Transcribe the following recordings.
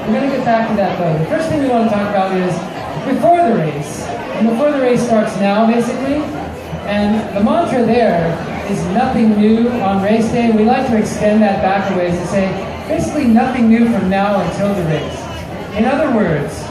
We're going to get back to that though. The first thing we want to talk about is before the race. And before the race starts now, basically. And the mantra there is nothing new on race day. We like to extend that back a ways to say basically nothing new from now until the race. In other words,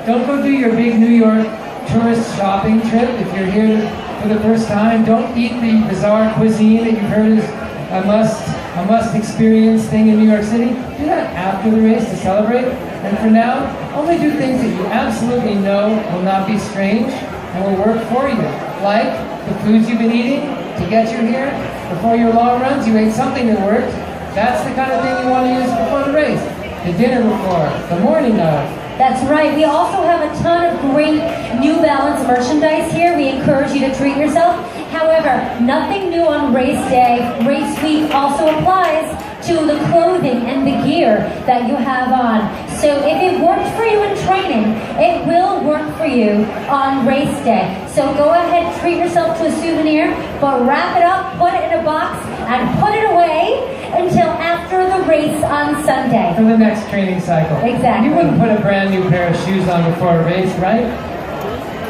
don't go do your big New York tourist shopping trip if you're here for the first time. Don't eat the bizarre cuisine that you've heard is a must experience thing in New York City. Do that after the race to celebrate. And for now, only do things that you absolutely know will not be strange and will work for you. Like the foods you've been eating to get you here. Before your long runs, you ate something that worked. That's the kind of thing you want to use before the race. The dinner before, the morning of. That's right. We also have a ton of great New Balance merchandise here. We encourage you to treat yourself. However, nothing new on race day. Race week also applies to the clothing and the gear that you have on. So if it worked for you in training, it will work for you on race day. So go ahead, treat yourself to a souvenir, but wrap it up, put it in a box, and put it away until after the race on Sunday. For the next training cycle. Exactly. You wouldn't put a brand new pair of shoes on before a race, right?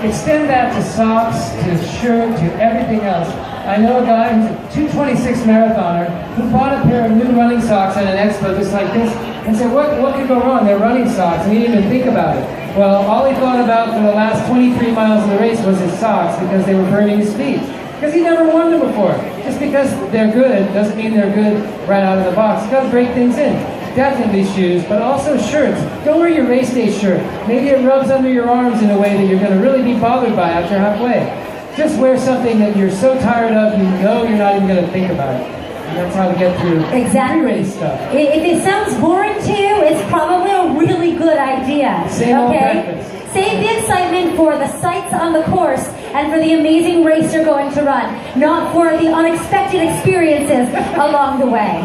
Extend that to socks, to shirt, to everything else. I know a guy who's a 2:26 marathoner who bought a pair of new running socks at an expo just like this and said, what could go wrong? They're running socks, and he didn't even think about it. Well, all he thought about for the last 23 miles of the race was his socks because they were burning his feet. Because he never worn them before. Just because they're good doesn't mean they're good right out of the box. You've got to break things in. Definitely shoes, but also shirts. Don't wear your race day shirt. Maybe it rubs under your arms in a way that you're going to really be bothered by after halfway. Just wear something that you're so tired of, you know you're not even going to think about it. And that's how to get through pre-race stuff. If it sounds boring to you, it's probably a really good idea. Same old breakfast. Save the excitement for the sights on the course and for the amazing race you're going to run, not for the unexpected experiences along the way.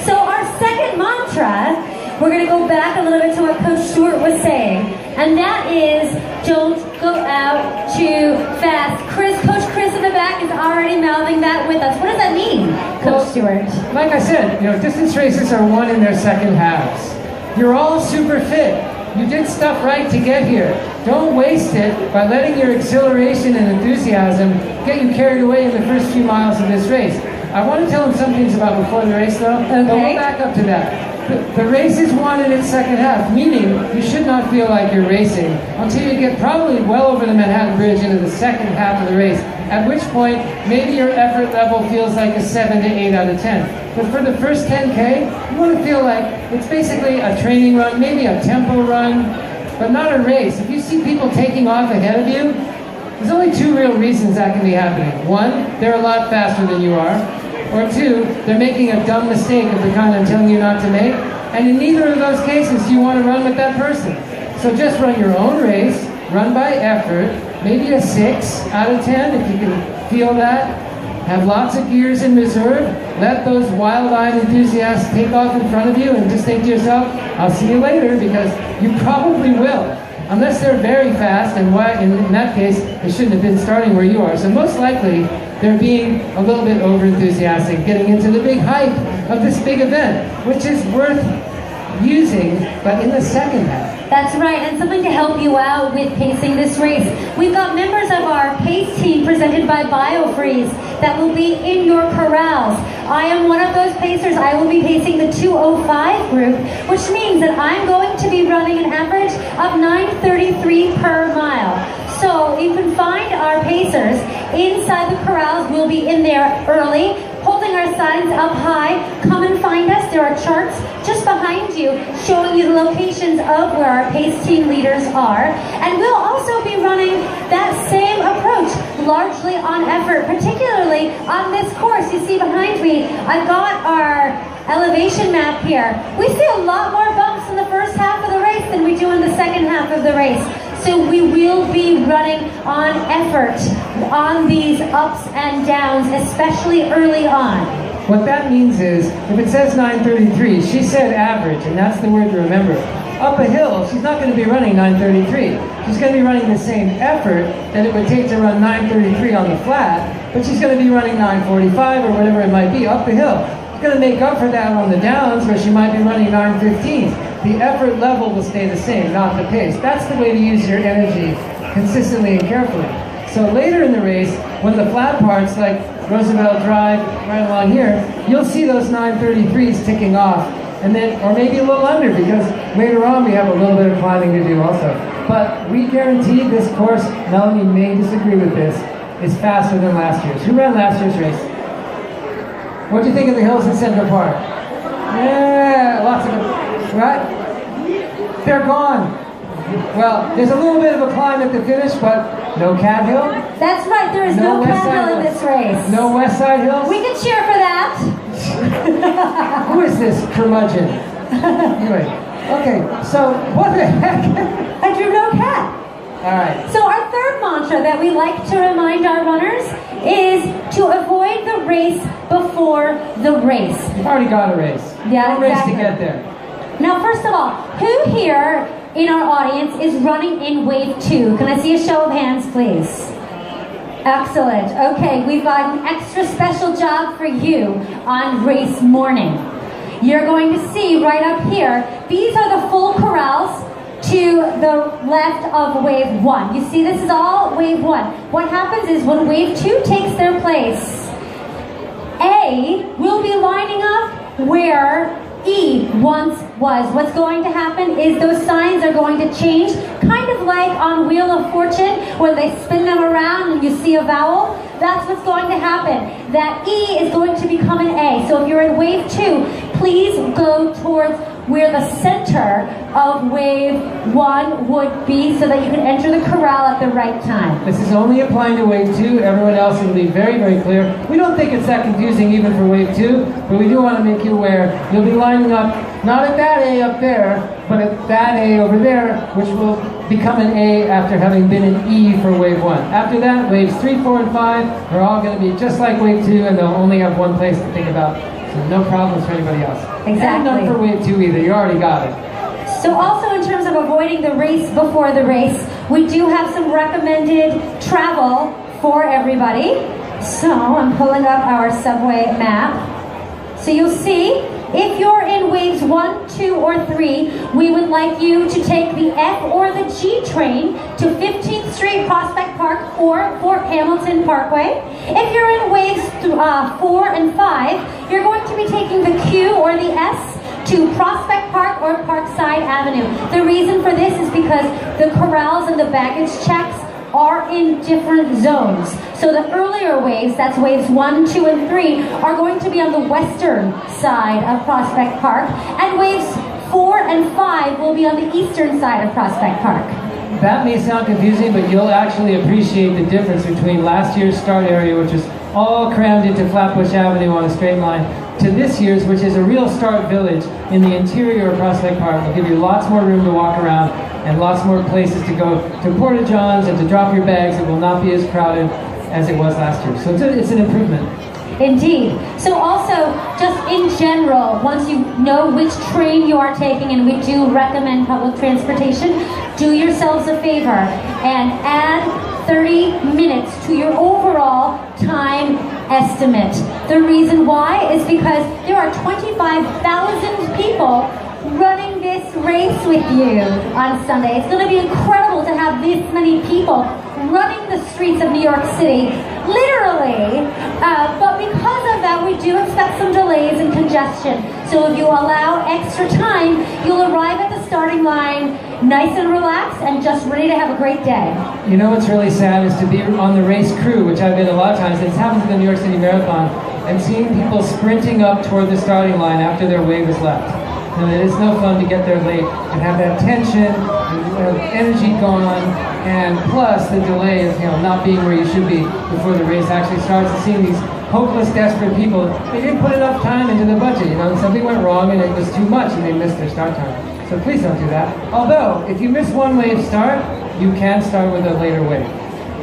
So our second mantra, we're going to go back a little bit to what Coach Stewart was saying, and that is don't go out too fast. Coach Chris in the back is already mouthing that with us. What does that mean, Coach Stewart? Like I said, distance races are won in their second halves. You're all super fit. You did stuff right to get here. Don't waste it by letting your exhilaration and enthusiasm get you carried away in the first few miles of this race. I want to tell them some things about before the race though, but we'll back up to that. The race is won in its second half, meaning you should not feel like you're racing until you get probably well over the Manhattan Bridge into the second half of the race, at which point maybe your effort level feels like a 7 to 8 out of 10. But for the first 10K, you want to feel like it's basically a training run, maybe a tempo run, but not a race. If you see people taking off ahead of you, there's only two real reasons that can be happening. One, they're a lot faster than you are. Or two, they're making a dumb mistake of the kind I'm telling you not to make. And in neither of those cases do you want to run with that person. So just run your own race, run by effort, maybe a 6 out of 10 if you can feel that. Have lots of gears in reserve. Let those wild-eyed enthusiasts take off in front of you and just think to yourself, I'll see you later, because you probably will. Unless they're very fast, and in that case, they shouldn't have been starting where you are. So most likely, they're being a little bit over-enthusiastic, getting into the big hype of this big event, which is worth using, but in the second half. That's right, and something to help you out with pacing this race. We've got members of our pace team presented by BioFreeze that will be in your corrals. I am one of those pacers. I will be pacing the 2:05 group, which means that I'm going to be running an average of 9:33 per mile. So you can find our pacers inside the corrals. We'll be in there early, holding our signs up high. Come and find us. There are charts just behind you showing you the locations of where our pace team leaders are. And we'll also be running that same approach, largely on effort, particularly on this course. You see behind me, I've got our elevation map here. We see a lot more bumps in the first half of the race than we do in the second half of the race. So we will be running on effort on these ups and downs, especially early on. What that means is, if it says 9:33, she said average, and that's the word to remember. Up a hill, she's not going to be running 9:33. She's going to be running the same effort that it would take to run 9:33 on the flat, but she's going to be running 9:45 or whatever it might be up the hill. She's going to make up for that on the downs, where she might be running 9:15. the effort level will stay the same, not the pace. That's the way to use your energy consistently and carefully. So later in the race, when the flat parts like Roosevelt Drive, right along here, you'll see those 933s ticking off, and then, or maybe a little under, because later on we have a little bit of climbing to do also. But we guarantee this course, Melanie may disagree with this, is faster than last year's. Who ran last year's race? What do you think of the hills in Central Park? Yeah, lots of them, right? They're gone. Well, there's a little bit of a climb at the finish, but no Cat Hill. That's right, there is no Cat Hill in this race. No West Side Hills? We can cheer for that. Who is this curmudgeon? Anyway, okay, so what the heck? I drew no cat. All right. So our third mantra that we like to remind our runners is to avoid the race before the race. You've already got a race. Yeah, no exactly. race to get there. Now, first of all, who here in our audience is running in wave 2? Can I see a show of hands, please? Excellent. Okay, we've got an extra special job for you on race morning. You're going to see right up here, these are the full corrals to the left of wave 1. You see, this is all wave 1. What happens is when wave 2 takes their place, A will be lining up where E once was. What's going to happen is those signs are going to change, kind of like on Wheel of Fortune, where they spin them around and you see a vowel. That's what's going to happen. That E is going to become an A. So if you're in wave 2, please go towards where the center of wave 1 would be so that you can enter the corral at the right time. This is only applying to wave 2. Everyone else will be very, very clear. We don't think it's that confusing even for wave 2, but we do want to make you aware. You'll be lining up, not at that A up there, but at that A over there, which will become an A after having been an E for wave 1. After that, waves 3, 4, and 5 are all going to be just like wave 2, and they'll only have one place to think about. So no problems for anybody else. Exactly. And none for wave 2 either. You already got it. So also in terms of avoiding the race before the race, we do have some recommended travel for everybody. So I'm pulling up our subway map. So you'll see, if you're in waves 1, 2, or 3, we would like you to take the F or the G train to 15th Street, Prospect Park, or Fort Hamilton Parkway. If you're in waves 4 and 5, you're going to be taking the Q or the S to Prospect Park or Parkside Avenue. The reason for this is because the corrals and the baggage checks are in different zones. So the earlier waves, that's waves 1, 2, and 3, are going to be on the western side of Prospect Park, and waves 4 and 5 will be on the eastern side of Prospect Park. That may sound confusing, but you'll actually appreciate the difference between last year's start area, which is all crammed into Flatbush Avenue on a straight line, to this year's, which is a real start village in the interior of Prospect Park. It'll give you lots more room to walk around and lots more places to go to Porta Johns and to drop your bags. It will not be as crowded as it was last year. So it's an improvement. Indeed. So also, just in general, once you know which train you are taking, and we do recommend public transportation, do yourselves a favor and add 30 minutes to your overall time estimate. The reason why is because there are 25,000 people running this race with you on Sunday. It's going to be incredible to have this many people running the streets of New York City, literally, but because of that, we do expect some delays and congestion. So if you allow extra time, you'll arrive at the starting line nice and relaxed and just ready to have a great day. You know what's really sad is to be on the race crew, which I've been a lot of times. It's happened to the New York City Marathon, and seeing people sprinting up toward the starting line after their wave is left. And it is no fun to get there late and have that tension and energy gone, and plus the delay of not being where you should be before the race actually starts. And seeing these hopeless, desperate people, they didn't put enough time into the budget, and something went wrong and it was too much and they missed their start time. So please don't do that. Although, if you miss one wave start, you can start with a later wave.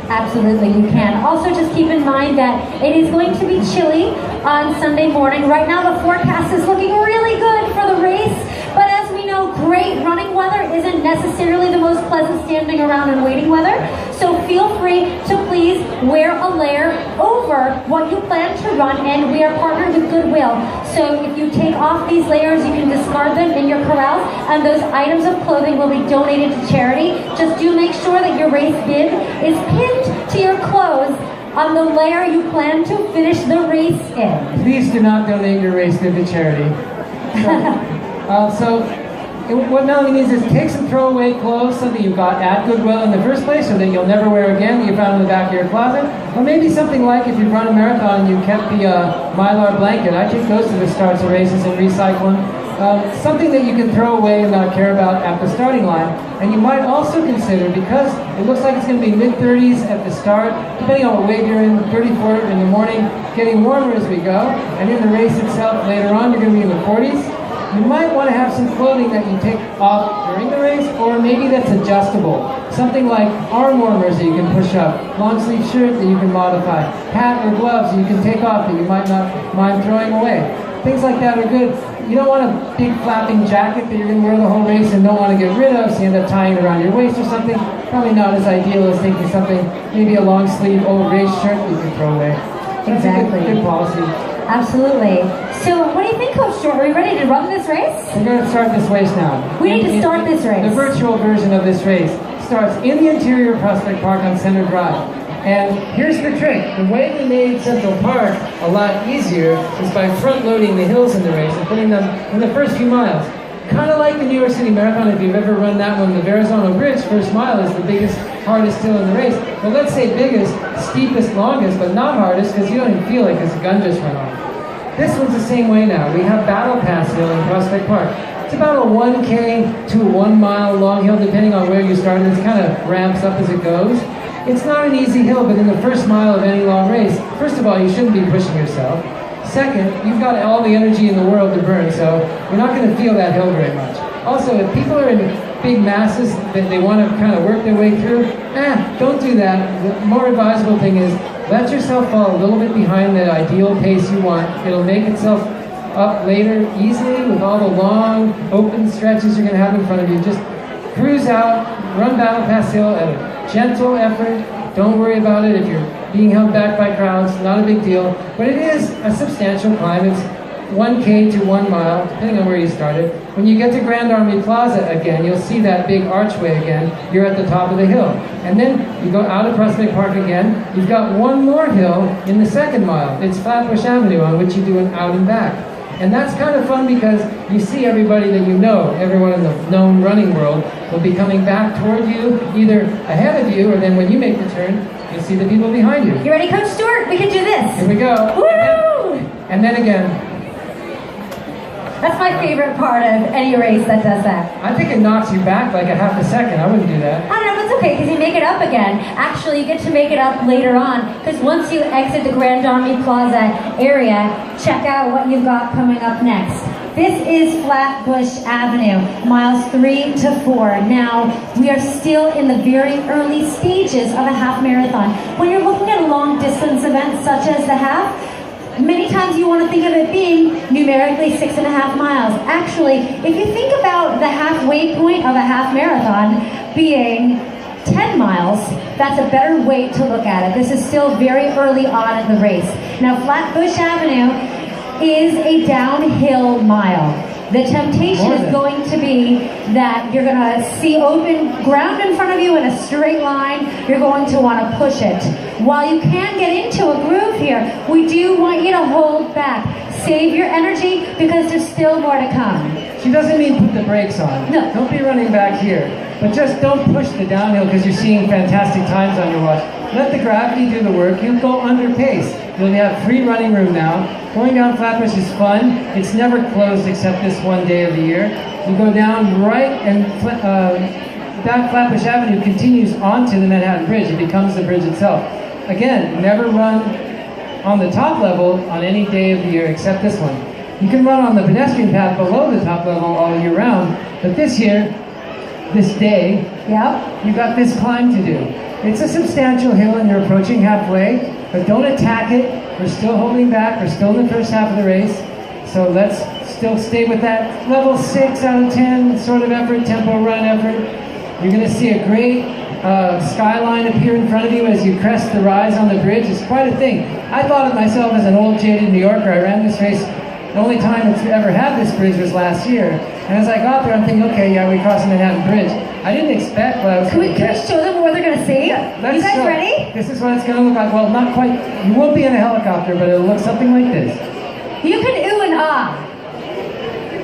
Absolutely, you can. Also, just keep in mind that it is going to be chilly on Sunday morning. Right now, the forecast is looking really good for the race, but as we know, great running weather isn't necessarily the most pleasant standing around in waiting weather. So feel free to please wear a layer over what you plan to run, and we are partnered with Goodwill. So if you take off these layers, you can discard them in your corrals, and those items of clothing will be donated to charity. Just do make sure that your race bib is pinned to your clothes on the layer you plan to finish the race in. Please do not donate your race bib to charity. What Melanie means is take some throwaway clothes, something you got at Goodwill in the first place or that you'll never wear again, that you found in the back of your closet. Or maybe something like if you run a marathon and you kept the Mylar blanket. I take those to the starts of races and recycle them. Something that you can throw away and not care about at the starting line. And you might also consider, because it looks like it's going to be mid-30s at the start, depending on what wave you're in, 34 in the morning, getting warmer as we go, and in the race itself later on, you're going to be in the 40s. You might want to have some clothing that you take off during the race, or maybe that's adjustable. Something like arm warmers that you can push up, long sleeve shirt that you can modify, hat or gloves that you can take off that you might not mind throwing away. Things like that are good. You don't want a big flapping jacket that you're going to wear the whole race and don't want to get rid of, so you end up tying it around your waist or something. Probably not as ideal as thinking something, maybe a long sleeve old race shirt that you can throw away. That's exactly. a good policy. Absolutely. So what do you think, Coach Short? Are we ready to run this race? We're going to start this race now. We need to start this race. The virtual version of this race starts in the interior of Prospect Park on Center Drive. And here's the trick. The way we made Central Park a lot easier is by front-loading the hills in the race and putting them in the first few miles. Kind of like the New York City Marathon, if you've ever run that one, the Verrazano Bridge, first mile is the biggest, hardest hill in the race. Well, let's say biggest, steepest, longest, but not hardest, because you don't even feel it because the gun just went off. This one's the same way now. We have Battle Pass Hill in Prospect Park. It's about a 1K to a 1 mile long hill, depending on where you start. It kind of ramps up as it goes. It's not an easy hill, but in the first mile of any long race, first of all, you shouldn't be pushing yourself. Second, you've got all the energy in the world to burn, so you're not going to feel that hill very much. Also, if people are in big masses that they want to kind of work their way through, don't do that. The more advisable thing is let yourself fall a little bit behind the ideal pace you want. It'll make itself up later easily with all the long, open stretches you're going to have in front of you. Just cruise out, run Battle Pass Hill at a gentle effort. Don't worry about it if you're being held back by crowds, not a big deal. But it is a substantial climb. It's 1K to 1 mile, depending on where you started. When you get to Grand Army Plaza again, you'll see that big archway again. You're at the top of the hill. And then you go out of Prospect Park again. You've got one more hill in the second mile. It's Flatbush Avenue, on which you do an out and back. And that's kind of fun because you see everybody that you know, everyone in the known running world, will be coming back toward you, either ahead of you, or then when you make the turn, you'll see the people behind you. You ready, Coach Stewart? We can do this. Here we go. Woo! And then again. That's my favorite part of any race that does that. I think it knocks you back like a half a second. I wouldn't do that. I don't know, it's okay, because you make it up again. Actually, you get to make it up later on, because once you exit the Grand Army Plaza area, check out what you've got coming up next. This is Flatbush Avenue, miles 3 to 4. Now, we are still in the very early stages of a half marathon. When you're looking at a long distance event such as the half, many times you want to think of it being numerically 6.5 miles. Actually, if you think about the halfway point of a half marathon being 10 miles, that's a better way to look at it. This is still very early on in the race. Now, Flatbush Avenue is a downhill mile. The temptation is going to be that you're going to see open ground in front of you in a straight line. You're going to want to push it. While you can get into a groove here, we do want you to hold back. Save your energy because there's still more to come. She doesn't mean put the brakes on. No. Don't be running back here. But just don't push the downhill because you're seeing fantastic times on your watch. Let the gravity do the work. You'll go under pace. You'll have free running room now. Going down Flatbush is fun. It's never closed except this one day of the year. You go down right and that Flatbush Avenue continues onto the Manhattan Bridge. It becomes the bridge itself. Again, never run on the top level on any day of the year except this one. You can run on the pedestrian path below the top level all year round, but this year, this day, you've got this climb to do. It's a substantial hill and you're approaching halfway, but don't attack it. We're still holding back. We're still in the first half of the race. So let's still stay with that level 6 out of 10 sort of effort, tempo run effort. You're going to see a great skyline appear in front of you as you crest the rise on the bridge. It's quite a thing. I thought of myself as an old jaded New Yorker. I ran this race. The only time it's ever had this bridge was last year. And as I got there, I'm thinking, okay, yeah, we're crossing Manhattan Bridge. I didn't expect what I was going to get. Can we show them what they're going to see? Yeah, you guys show. ready? This is what it's going to look like. Well, not quite. You won't be in a helicopter, but it'll look something like this. You can ooh and ah.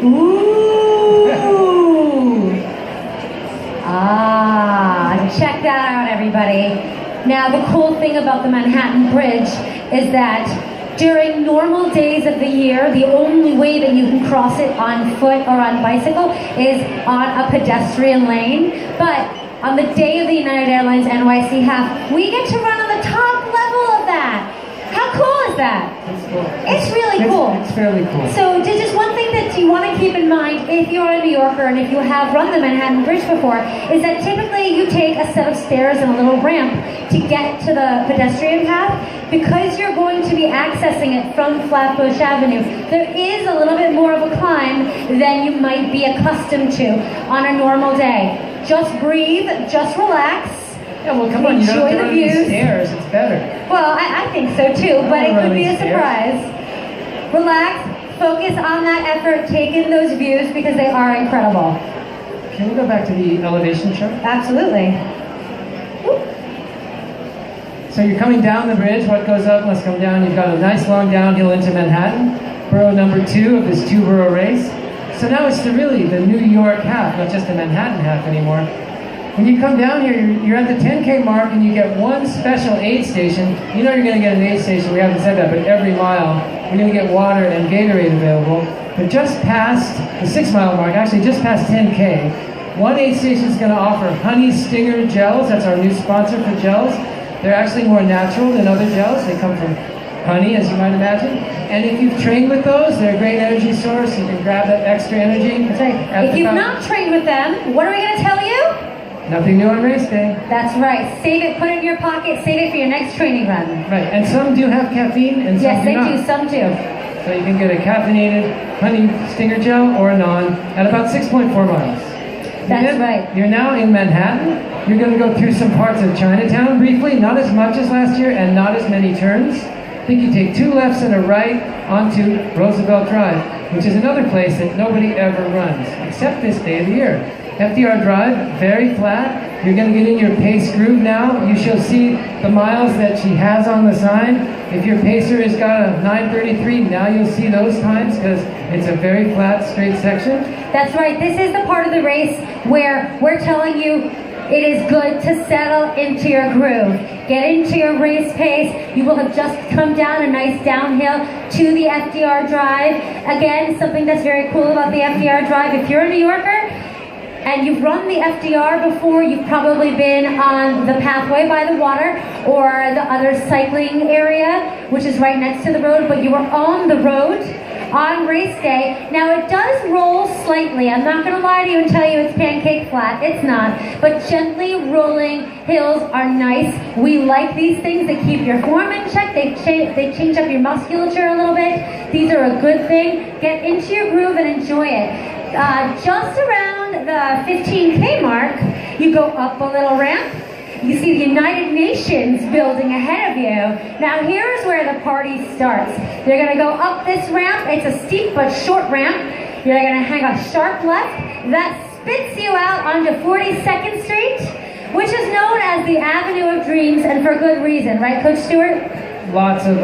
Ooh. Ah, check that out, everybody. Now, the cool thing about the Manhattan Bridge is that during normal days of the year, the only way that you can cross it on foot or on bicycle is on a pedestrian lane. But on the day of the United Airlines NYC half, we get to run on the top level of that. How cool is that? It's cool. It's really cool. It's fairly cool. So just one thing that you want to keep in mind if you're a New Yorker and if you have run the Manhattan Bridge before is that typically you take a set of stairs and a little ramp to get to the pedestrian path. Because you're going to be accessing it from Flatbush Avenue, there is a little bit more of a climb than you might be accustomed to on a normal day. Just breathe, just relax. Yeah, well, come on, you don't have to Enjoy run the these views. stairs. It's better. Well, I think so too, but it could be a surprise. Relax, focus on that effort, take in those views because they are incredible. Can we go back to the elevation chart? Absolutely. So you're coming down the bridge. What goes up must come down. You've got a nice long downhill into Manhattan, borough number 2 of this 2-borough race. So now it's really the New York half, not just the Manhattan half anymore. When you come down here, you're at the 10K mark and you get one special aid station. You know you're going to get an aid station, we haven't said that, but every mile you're going to get water and Gatorade available. But just past the 6-mile mark, actually just past 10K, one aid station is going to offer Honey Stinger gels. That's our new sponsor for gels. They're actually more natural than other gels. They come from honey, as you might imagine. And if you've trained with those, they're a great energy source. You can grab that extra energy. That's right. If you've not trained with them, what are we going to tell you? Nothing new on race day. That's right. Save it, put it in your pocket, save it for your next training run. Right, and some do have caffeine and some yes, do not. Yes, they do, some do. So you can get a caffeinated honey stinger gel or a non at about 6.4 miles. That's right. You're now in Manhattan. You're going to go through some parts of Chinatown briefly, not as much as last year and not as many turns. I think you take 2 lefts and a right onto Roosevelt Drive, which is another place that nobody ever runs, except this day of the year. FDR Drive, very flat. You're going to get in your pace groove now. You shall see the miles that she has on the sign. If your pacer has got a 9:33, now you'll see those times because it's a very flat, straight section. That's right. This is the part of the race where we're telling you it is good to settle into your groove. Get into your race pace. You will have just come down a nice downhill to the FDR Drive. Again, something that's very cool about the FDR Drive, if you're a New Yorker, and you've run the FDR before, you've probably been on the pathway by the water or the other cycling area, which is right next to the road, but you were on the road on race day. Now it does roll slightly. I'm not going to lie to you and tell you it's pancake flat. It's not. But gently rolling hills are nice. We like these things. They keep your form in check. They change up your musculature a little bit. These are a good thing. Get into your groove and enjoy it. Just around the 15K mark, you go up a little ramp. You see the United Nations building ahead of you. Now here's where the party starts. You're going to go up this ramp. It's a steep but short ramp. You're going to hang a sharp left. That spits you out onto 42nd Street, which is known as the Avenue of Dreams, and for good reason, right, Coach Stewart? Lots of,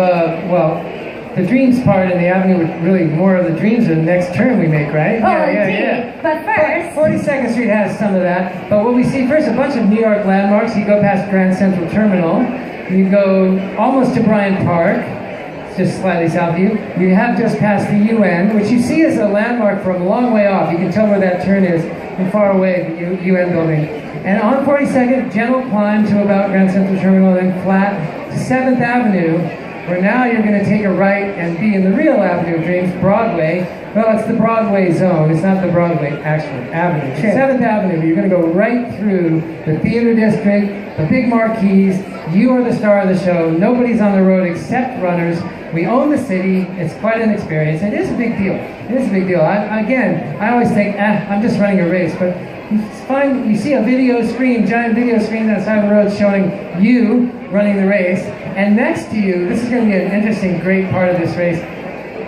the dreams part and the avenue, really more of the dreams are the next turn we make, right? Oh, yeah. But first... 42nd Street has some of that, but what we see first, a bunch of New York landmarks. You go past Grand Central Terminal, you go almost to Bryant Park, just slightly south of you. You have just passed the UN, which you see as a landmark from a long way off. You can tell where that turn is from far away, the UN building. And on 42nd, gentle climb to about Grand Central Terminal, then flat to 7th Avenue, where now you're going to take a right and be in the real Avenue of Dreams, Broadway. Well, it's the Broadway zone. It's not the Broadway, actually, Avenue. It's 7th Avenue. You're going to go right through the theater district, the big marquees. You are the star of the show. Nobody's on the road except runners. We own the city. It's quite an experience. It is a big deal. It is a big deal. I always think, I'm just running a race, but you see a video screen, giant video screen on the side of the road showing you running the race, and next to you, this is going to be an interesting, great part of this race,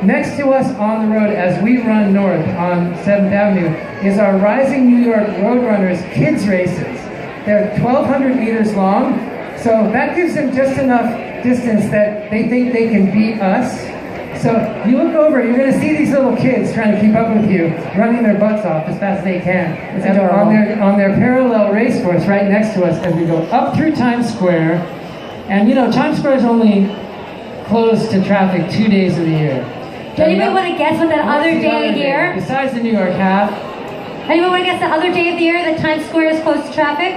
next to us on the road as we run north on 7th Avenue is our Rising New York Roadrunners kids races. They're 1,200 meters long, so that gives them just enough distance that they think they can beat us. So you look over, you're going to see these little kids trying to keep up with you, running their butts off as fast as they can. And on their parallel race course right next to us as we go up through Times Square. And you know, Times Square is only closed to traffic 2 days of the year. Does anybody want to guess what that other day of the year? Besides the New York half. Anyone want to guess the other day of the year that Times Square is closed to traffic?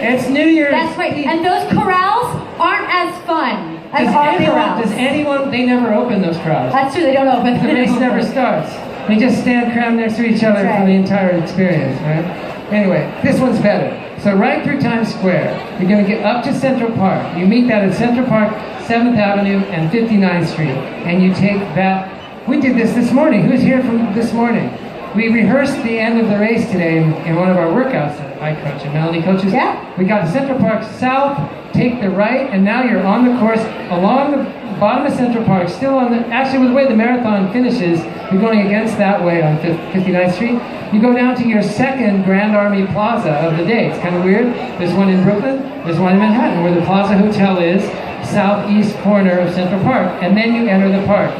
It's New Year's. That's right. And those corrals aren't as fun as our corrals. Does anyone, they never open those corrals. That's true, they don't open. The race never starts. They just stand crammed next to each other for the entire experience, right? Anyway, this one's better. So right through Times Square, you're going to get up to Central Park. You meet that at Central Park, 7th Avenue, and 59th Street. And you take that. We did this morning. Who's here from this morning? We rehearsed the end of the race today in one of our workouts that I coach and Melanie coaches. Yeah. We got to Central Park South, take the right, and now you're on the course along the bottom of Central Park, still on the, actually with the way the marathon finishes, you're going against that way on 59th Street. You go down to your second Grand Army Plaza of the day. It's kind of weird. There's one in Brooklyn, there's one in Manhattan, where the Plaza Hotel is, southeast corner of Central Park, and then you enter the park.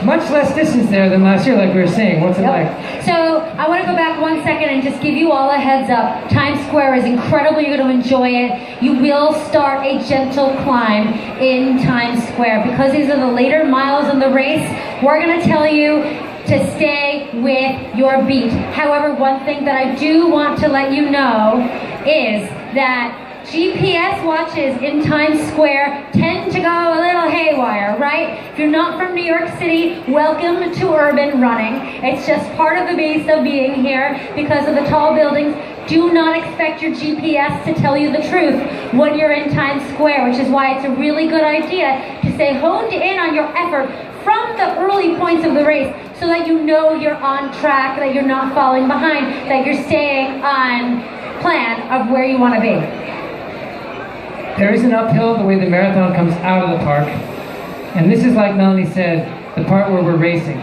Much less distance there than last year, like we were saying. What's it like? So I want to go back 1 second and just give you all a heads up. Times Square is incredible. You're going to enjoy it. You will start a gentle climb in Times Square. Because these are the later miles in the race, we're going to tell you to stay with your beat. However, one thing that I do want to let you know is that GPS watches in Times Square tend to go a little haywire, right? If you're not from New York City, welcome to urban running. It's just part of the beast of being here because of the tall buildings. Do not expect your GPS to tell you the truth when you're in Times Square, which is why it's a really good idea to stay honed in on your effort from the early points of the race so that you know you're on track, that you're not falling behind, that you're staying on plan of where you want to be. There is an uphill the way the marathon comes out of the park. And this is, like Melanie said, the part where we're racing.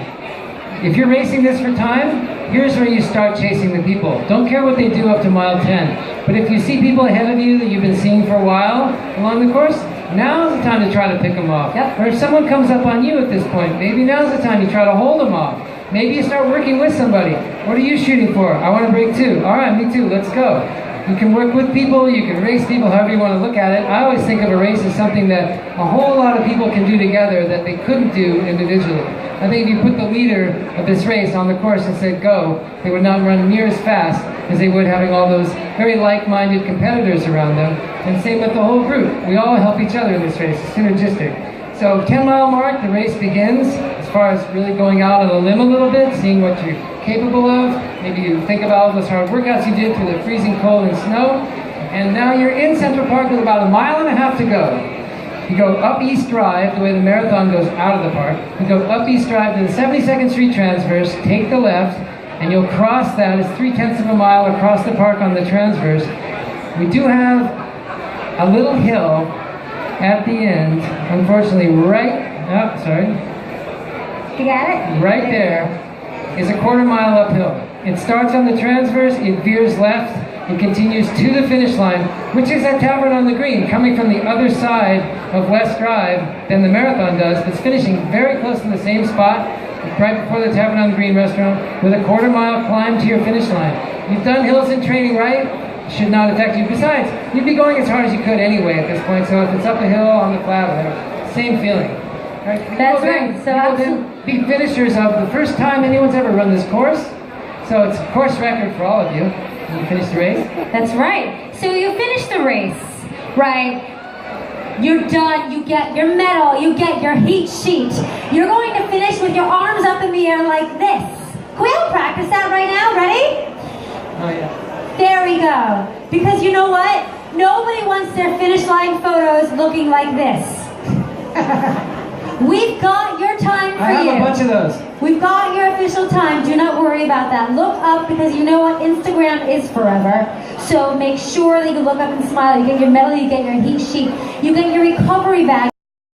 If you're racing this for time, here's where you start chasing the people. Don't care what they do up to mile 10. But if you see people ahead of you that you've been seeing for a while along the course, now's the time to try to pick them off. Yep. Or if someone comes up on you at this point, maybe now's the time you try to hold them off. Maybe you start working with somebody. What are you shooting for? I want to break 2. All right, me too, let's go. You can work with people, you can race people, however you want to look at it. I always think of a race as something that a whole lot of people can do together that they couldn't do individually. I think if you put the leader of this race on the course and said go, they would not run near as fast as they would having all those very like-minded competitors around them. And same with the whole group. We all help each other in this race. It's synergistic. So 10-mile mark, the race begins. As far as really going out on a limb a little bit, seeing what you're capable of. Maybe you think about all those hard workouts you did through the freezing cold and snow. And now you're in Central Park with about 1.5 miles to go. You go up East Drive, the way the marathon goes out of the park. You go up East Drive to the 72nd Street transverse, take the left, and you'll cross that. It's 0.3 of a mile across the park on the transverse. We do have a little hill at the end, unfortunately, You got it? Right there is a 1/4 mile uphill. It starts on the transverse, it veers left, it continues to the finish line, which is that tavern on the green, coming from the other side of West Drive than the marathon does, but it's finishing very close to the same spot, right before the Tavern on the Green restaurant, with a 1/4 mile climb to your finish line. You've done hills in training, right? Should not affect you. Besides, you'd be going as hard as you could anyway at this point, so if it's up a hill, on the flat, whatever, same feeling. Right? That's right. So absolutely be finishers of the first time anyone's ever run this course. So it's a course record for all of you. You finish the race. That's right. So you finish the race, right? You're done. You get your medal. You get your heat sheet. You're going to finish with your arms up in the air like this. Can we all practice that right now? Ready? Oh yeah. There we go. Because you know what? Nobody wants their finish line photos looking like this. We've got your time for I have you. a bunch of those. We've got your official time. Do not worry about that. Look up, because you know what? Instagram is forever. So make sure that you look up and smile. You get your medal, you get your heat sheet, you get your recovery bag.